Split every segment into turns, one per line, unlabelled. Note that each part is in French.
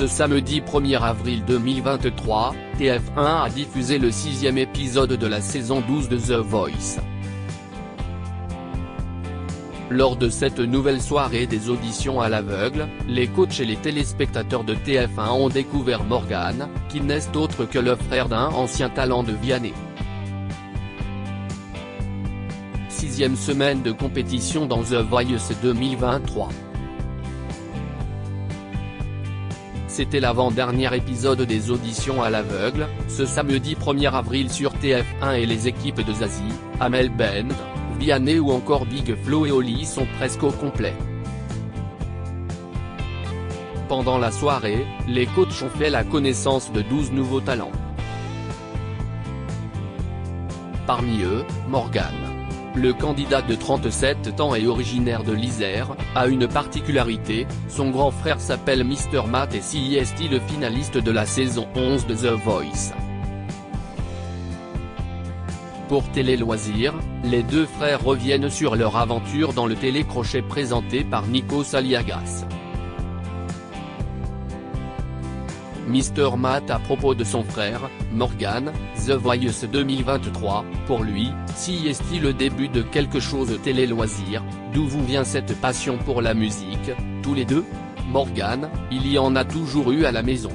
Ce samedi 1er avril 2023, TF1 a diffusé le 6e épisode de la saison 12 de The Voice. Lors de cette nouvelle soirée des auditions à l'aveugle, les coachs et les téléspectateurs de TF1 ont découvert Morgan, qui n'est autre que le frère d'un ancien talent de Vianney. 6e semaine de compétition dans The Voice 2023. C'était l'avant-dernier épisode des auditions à l'aveugle, ce samedi 1er avril sur TF1 et les équipes de Zazie, Amel Bent, Vianney ou encore Big Flo et Oli sont presque au complet. Pendant la soirée, les coachs ont fait la connaissance de 12 nouveaux talents. Parmi eux, Morgan. Le candidat de 37 ans et originaire de l'Isère, a une particularité, son grand frère s'appelle Mr Matt et CIST, le finaliste de la saison 11 de The Voice. Pour Télé Loisirs, les deux frères reviennent sur leur aventure dans le télécrochet présenté par Nikos Aliagas. Mr Matt à propos de son frère, Morgan, The Voice 2023, pour lui, si est-il le début de quelque chose Télé Loisirs, d'où vous vient cette passion pour la musique, tous les deux ? Morgan, il y en a toujours eu à la maison.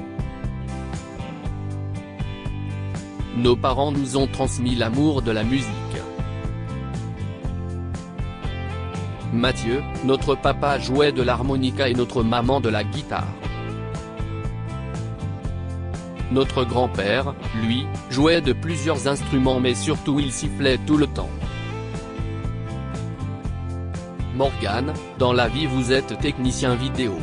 Nos parents nous ont transmis l'amour de la musique. Mathieu, notre papa jouait de l'harmonica et notre maman de la guitare. Notre grand-père, lui, jouait de plusieurs instruments mais surtout il sifflait tout le temps. Morgan, dans la vie vous êtes technicien vidéo.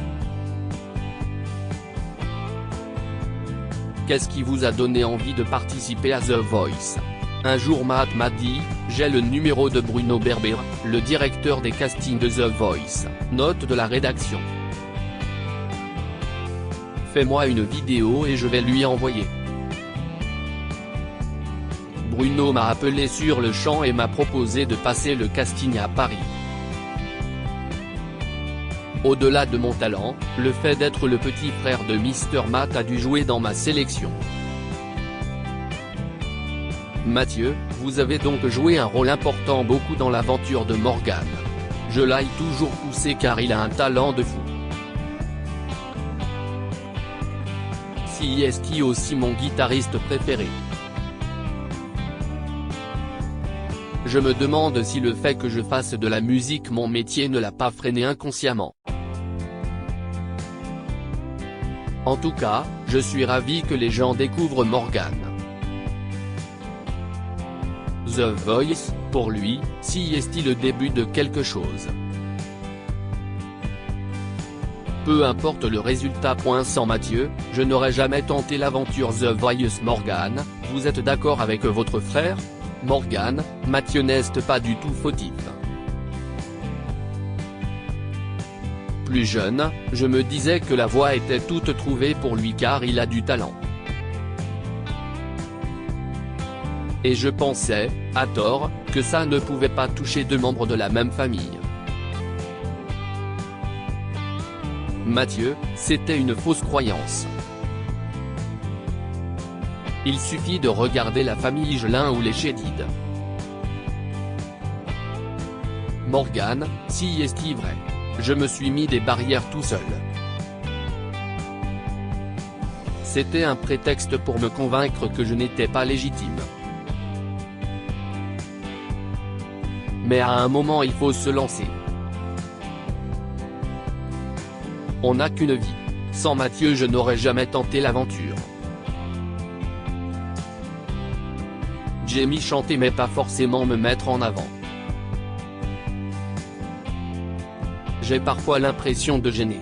Qu'est-ce qui vous a donné envie de participer à The Voice ? Un jour Matt m'a dit, j'ai le numéro de Bruno Berber, le directeur des castings de The Voice, note de la rédaction. Fais-moi une vidéo et je vais lui envoyer. Bruno m'a appelé sur le champ et m'a proposé de passer le casting à Paris. Au-delà de mon talent, le fait d'être le petit frère de Mr Matt a dû jouer dans ma sélection. Mathieu, vous avez donc joué un rôle important beaucoup dans l'aventure de Morgan. Je l'ai toujours poussé car il a un talent de fou. CIST aussi mon guitariste préféré. Je me demande si le fait que je fasse de la musique mon métier ne l'a pas freiné inconsciemment. En tout cas, je suis ravi que les gens découvrent Morgan. The Voice, pour lui, si est-il le début de quelque chose. Peu importe le résultat. Sans Mathieu, je n'aurais jamais tenté l'aventure The Voice. Morgan, vous êtes d'accord avec votre frère ? Morgan, Mathieu n'est pas du tout fautif. Plus jeune, je me disais que la voix était toute trouvée pour lui car il a du talent. Et je pensais, à tort, que ça ne pouvait pas toucher deux membres de la même famille. Mathieu, c'était une fausse croyance. Il suffit de regarder la famille Gelin ou les Chédid. Morgan, si est-il vrai. Je me suis mis des barrières tout seul. C'était un prétexte pour me convaincre que je n'étais pas légitime. Mais à un moment il faut se lancer. On n'a qu'une vie. Sans Mathieu je n'aurais jamais tenté l'aventure. J'aime chanter mais pas forcément me mettre en avant. J'ai parfois l'impression de gêner.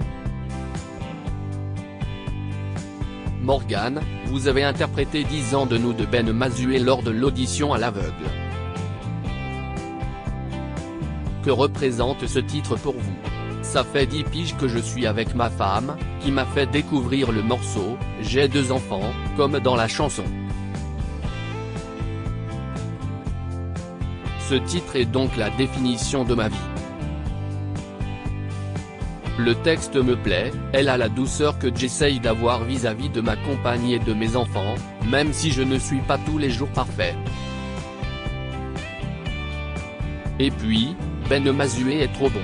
Morgan, vous avez interprété 10 ans de nous de Ben Mazué lors de l'audition à l'aveugle. Que représente ce titre pour vous ? Ça fait 10 piges que je suis avec ma femme, qui m'a fait découvrir le morceau, j'ai 2 enfants, comme dans la chanson. Ce titre est donc la définition de ma vie. Le texte me plaît, elle a la douceur que j'essaye d'avoir vis-à-vis de ma compagne et de mes enfants, même si je ne suis pas tous les jours parfait. Et puis, Ben Mazué est trop bon.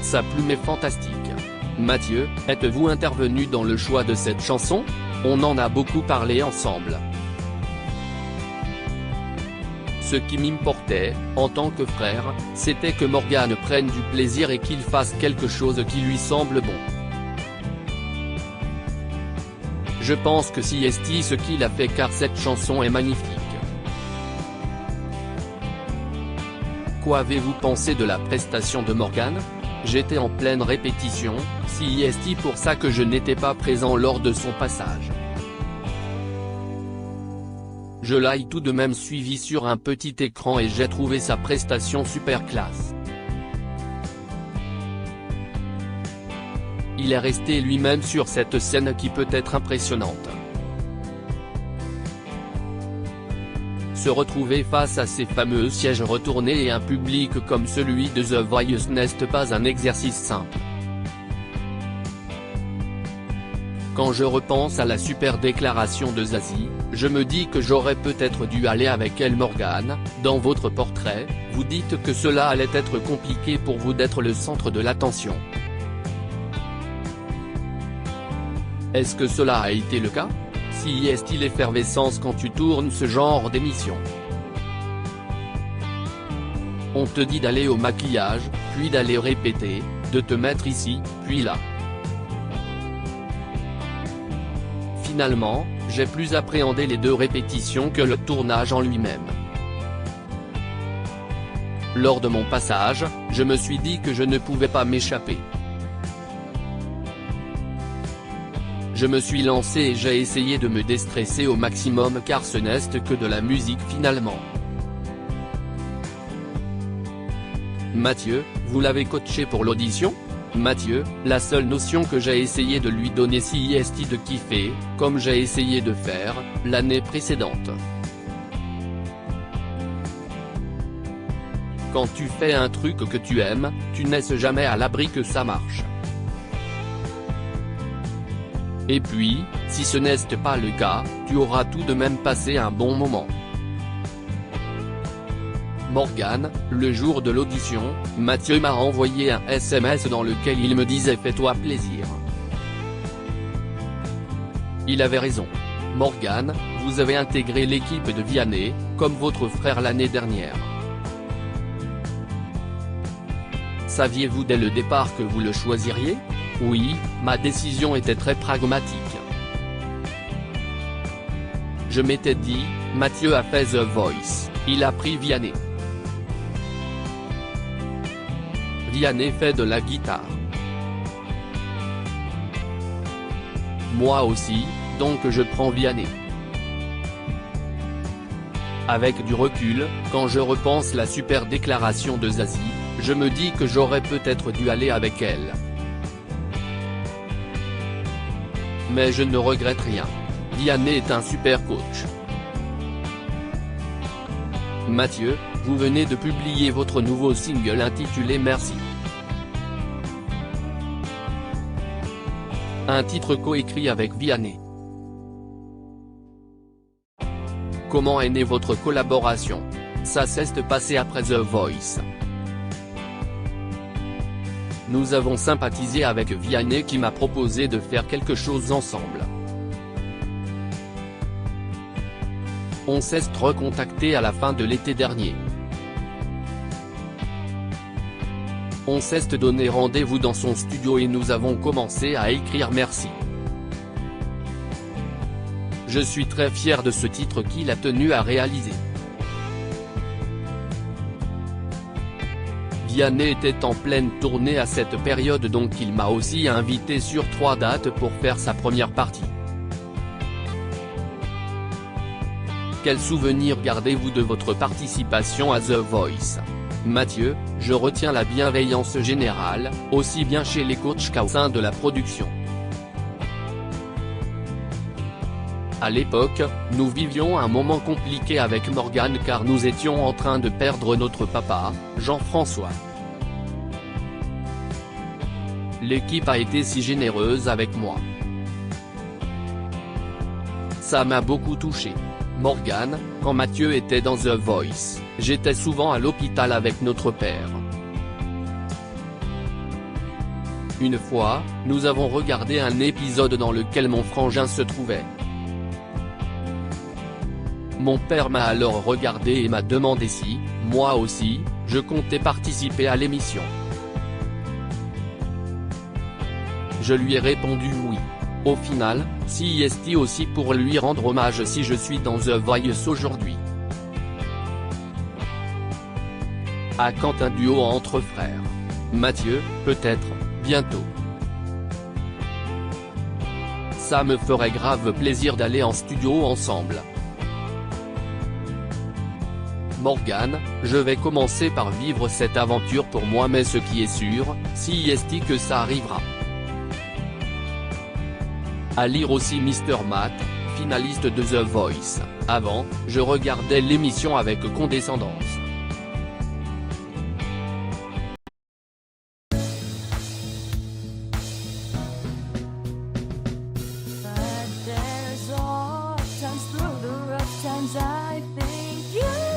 Sa plume est fantastique. Mathieu, êtes-vous intervenu dans le choix de cette chanson? On en a beaucoup parlé ensemble. Ce qui m'importait, en tant que frère, c'était que Morgane prenne du plaisir et qu'il fasse quelque chose qui lui semble bon. Je pense que c'est ce qu'il a fait car cette chanson est magnifique. Quoi avez-vous pensé de la prestation de Morgane? J'étais en pleine répétition, c'est pour ça que je n'étais pas présent lors de son passage. Je l'ai tout de même suivi sur un petit écran et j'ai trouvé sa prestation super classe. Il est resté lui-même sur cette scène qui peut être impressionnante. Se retrouver face à ces fameux sièges retournés et un public comme celui de The Voice n'est pas un exercice simple. Quand je repense à la super déclaration de Zazie, je me dis que j'aurais peut-être dû aller avec elle. Morgane, dans votre portrait, vous dites que cela allait être compliqué pour vous d'être le centre de l'attention. Est-ce que cela a été le cas? Si est-il l'effervescence quand tu tournes ce genre d'émission? On te dit d'aller au maquillage, puis d'aller répéter, de te mettre ici, puis là. Finalement, j'ai plus appréhendé les 2 répétitions que le tournage en lui-même. Lors de mon passage, je me suis dit que je ne pouvais pas m'échapper. Je me suis lancé et j'ai essayé de me déstresser au maximum car ce n'est que de la musique finalement. Mathieu, vous l'avez coaché pour l'audition? Mathieu, la seule notion que j'ai essayé de lui donner c'est de kiffer, comme j'ai essayé de faire, l'année précédente. Quand tu fais un truc que tu aimes, tu n'es jamais à l'abri que ça marche. Et puis, si ce n'est pas le cas, tu auras tout de même passé un bon moment. Morgane, le jour de l'audition, Mathieu m'a envoyé un SMS dans lequel il me disait « Fais-toi plaisir ». Il avait raison. Morgane, vous avez intégré l'équipe de Vianney, comme votre frère l'année dernière. Saviez-vous dès le départ que vous le choisiriez? Oui, ma décision était très pragmatique. Je m'étais dit, Mathieu a fait The Voice, il a pris Vianney. Vianney fait de la guitare. Moi aussi, donc je prends Vianney. Avec du recul, quand je repense la super déclaration de Zazie, je me dis que j'aurais peut-être dû aller avec elle. Mais je ne regrette rien. Vianney est un super coach. Mathieu, vous venez de publier votre nouveau single intitulé Merci. Un titre coécrit avec Vianney. Comment est née votre collaboration? Ça s'est passé après The Voice. Nous avons sympathisé avec Vianney qui m'a proposé de faire quelque chose ensemble. On s'est recontacté à la fin de l'été dernier. On s'est donné rendez-vous dans son studio et nous avons commencé à écrire Merci. Je suis très fier de ce titre qu'il a tenu à réaliser. Vianney était en pleine tournée à cette période donc il m'a aussi invité sur 3 dates pour faire sa première partie. Quel souvenir gardez-vous de votre participation à The Voice? Mathieu, je retiens la bienveillance générale, aussi bien chez les coachs qu'au sein de la production. À l'époque, nous vivions un moment compliqué avec Morgane car nous étions en train de perdre notre papa, Jean-François. l'équipe a été si généreuse avec moi. Ça m'a beaucoup touché. Morgane, quand Mathieu était dans The Voice, j'étais souvent à l'hôpital avec notre père. Une fois, nous avons regardé un épisode dans lequel mon frangin se trouvait. Mon père m'a alors regardé et m'a demandé si, moi aussi, je comptais participer à l'émission. Je lui ai répondu oui. Au final, CIST aussi pour lui rendre hommage si je suis dans The Voice aujourd'hui. À quand un duo entre frères? Mathieu, peut-être, bientôt. Ça me ferait grave plaisir d'aller en studio ensemble. Morgane, je vais commencer par vivre cette aventure pour moi mais ce qui est sûr, CIST que ça arrivera. À lire aussi Mr Matt, finaliste de The Voice. Avant, je regardais l'émission avec condescendance.
But there's all times through the rough times I think you